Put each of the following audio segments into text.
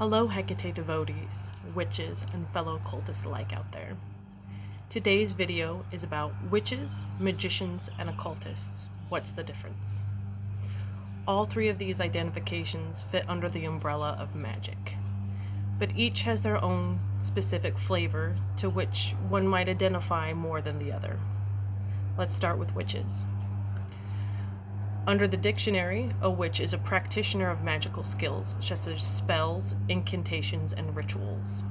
Hello Hecate devotees, witches, and fellow occultists alike out there. Today's video is about witches, magicians, and occultists. What's the difference? All three of these identifications fit under the umbrella of magic, but each has their own specific flavor to which one might identify more than the other. Let's start with witches. Under the dictionary, a witch is a practitioner of magical skills, such as spells, incantations, and rituals,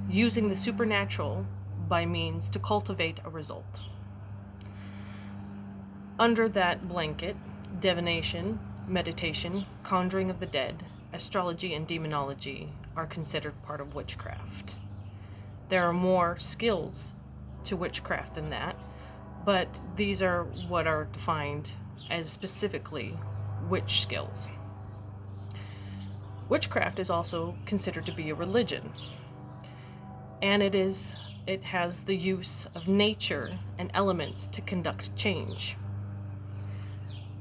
using the supernatural by means to cultivate a result. Under that blanket, divination, meditation, conjuring of the dead, astrology, and demonology are considered part of witchcraft. There are more skills to witchcraft than that, but these are what are defined as specifically witch skills. Witchcraft is also considered to be a religion, and it has the use of nature and elements to conduct change.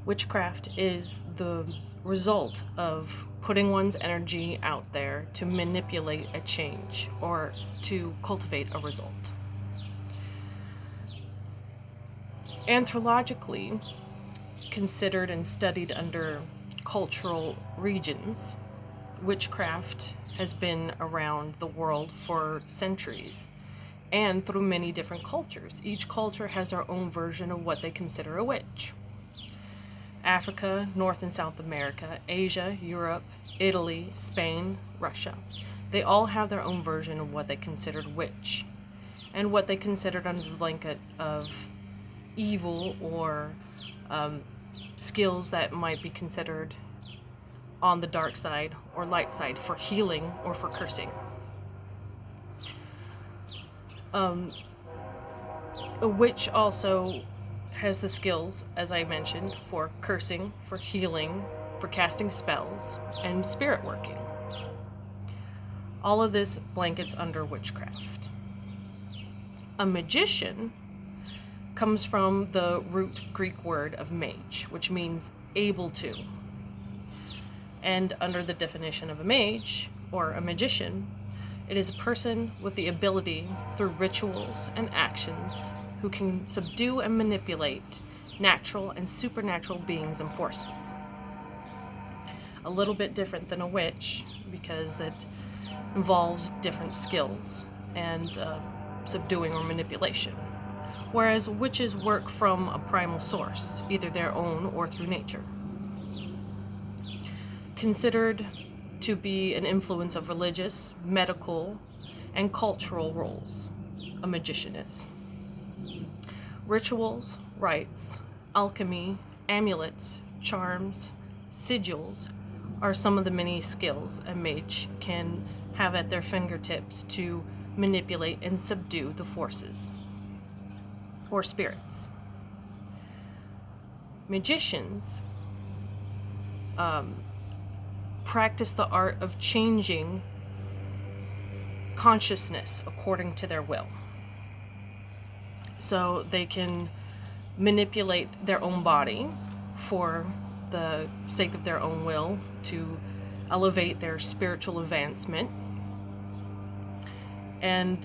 Witchcraft is the result of putting one's energy out there to manipulate a change or to cultivate a result. Anthropologically, considered and studied under cultural regions, witchcraft has been around the world for centuries and through many different cultures. Each culture has their own version of what they consider a witch. Africa, North and South America, Asia, Europe, Italy, Spain, Russia. They all have their own version of what they considered witch and what they considered under the blanket of evil or skills that might be considered on the dark side or light side for healing or for cursing. A witch also has the skills, as I mentioned, for cursing, for healing, for casting spells, and spirit working. All of this blankets under witchcraft. A magician comes from the root Greek word of mage, which means able to. And under the definition of a mage, or a magician, it is a person with the ability, through rituals and actions, who can subdue and manipulate natural and supernatural beings and forces. A little bit different than a witch, because it involves different skills and subduing or manipulation. Whereas witches work from a primal source, either their own or through nature. Considered to be an influence of religious, medical, and cultural roles, a magician is. Rituals, rites, alchemy, amulets, charms, sigils are some of the many skills a mage can have at their fingertips to manipulate and subdue the forces or spirits. Magicians practice the art of changing consciousness according to their will. So they can manipulate their own body for the sake of their own will to elevate their spiritual advancement. And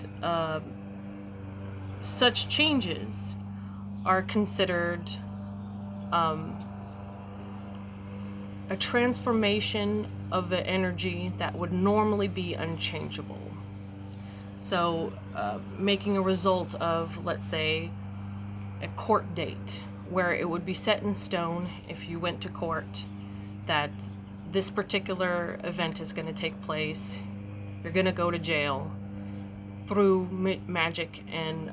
such changes are considered a transformation of the energy that would normally be unchangeable. So making a result of, let's say, a court date where it would be set in stone if you went to court that this particular event is going to take place, you're going to go to jail. Through magic and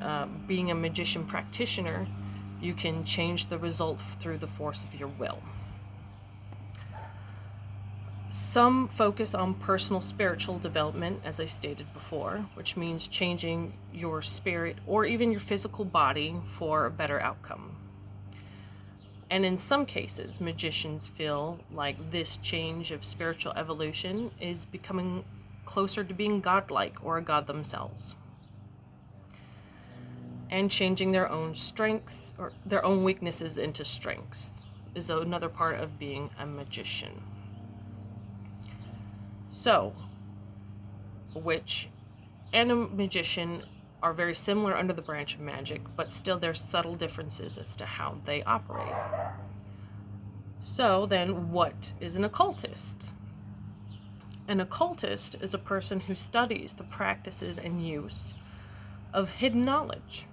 being a magician practitioner, you can change the result through the force of your will. Some focus on personal spiritual development, as I stated before, which means changing your spirit or even your physical body for a better outcome. And in some cases, magicians feel like this change of spiritual evolution is becoming closer to being godlike or a god themselves. And changing their own strengths or their own weaknesses into strengths is another part of being a magician. So, a witch and a magician are very similar under the branch of magic, but still there's subtle differences as to how they operate. So then, what is an occultist? An occultist is a person who studies the practices and use of hidden knowledge.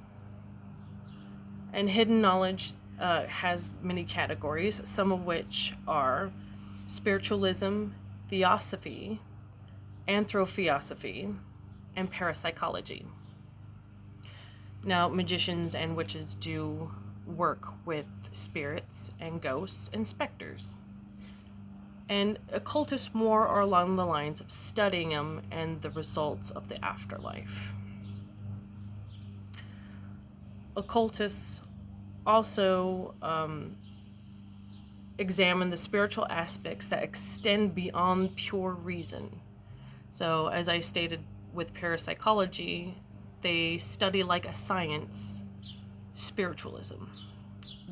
And hidden knowledge has many categories, some of which are spiritualism, theosophy, anthroposophy, and parapsychology. Now, magicians and witches do work with spirits and ghosts and specters. And occultists more are along the lines of studying them and the results of the afterlife. Occultists also examine the spiritual aspects that extend beyond pure reason. So, as I stated with parapsychology, they study like a science spiritualism,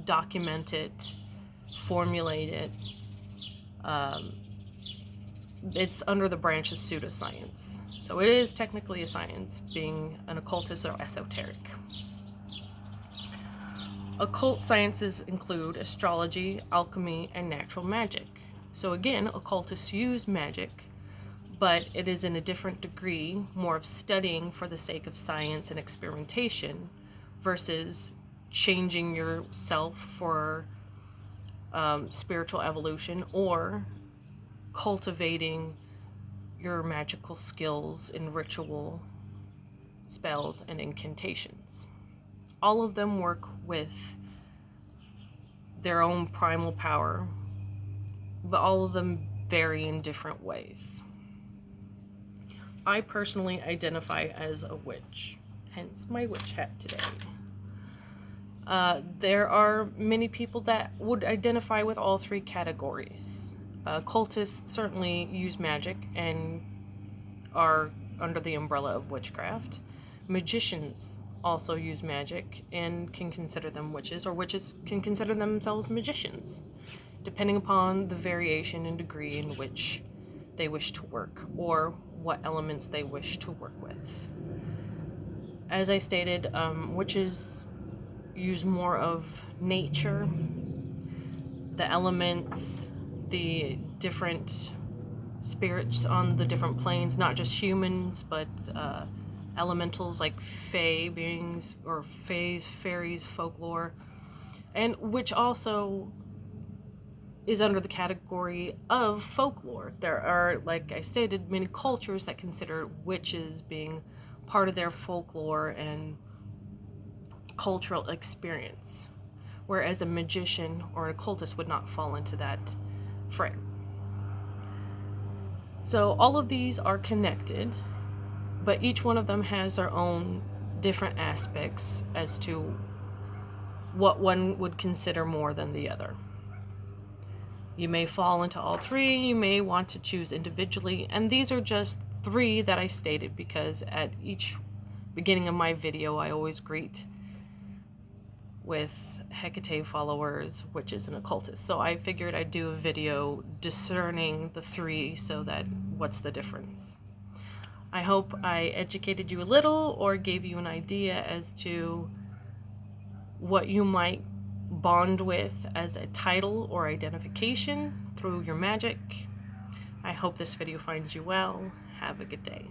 document it, formulate it. It's under the branch of pseudoscience. So it is technically a science, being an occultist or esoteric. Occult sciences include astrology, alchemy, and natural magic. So again, occultists use magic, but it is in a different degree, more of studying for the sake of science and experimentation versus changing yourself for spiritual evolution or cultivating your magical skills in ritual, spells, and incantations. All of them work with their own primal power, but all of them vary in different ways. I personally identify as a witch, hence my witch hat today. There are many people that would identify with all three categories. Cultists certainly use magic and are under the umbrella of witchcraft. Magicians also use magic and can consider them witches, or witches can consider themselves magicians, depending upon the variation and degree in which they wish to work or what elements they wish to work with. As I stated, witches use more of nature, the elements, the different spirits on the different planes, not just humans, but elementals like fae beings or fays, fairies, folklore, and which also is under the category of folklore. There are, like I stated, many cultures that consider witches being part of their folklore and cultural experience, whereas a magician or an occultist would not fall into that frame. So all of these are connected, but each one of them has their own different aspects as to what one would consider more than the other. You may fall into all three, you may want to choose individually, and these are just three that I stated because at each beginning of my video I always greet with Hecate followers, witches, and occultists. So I figured I'd do a video discerning the three so that what's the difference. I hope I educated you a little or gave you an idea as to what you might bond with as a title or identification through your magic. I hope this video finds you well. Have a good day.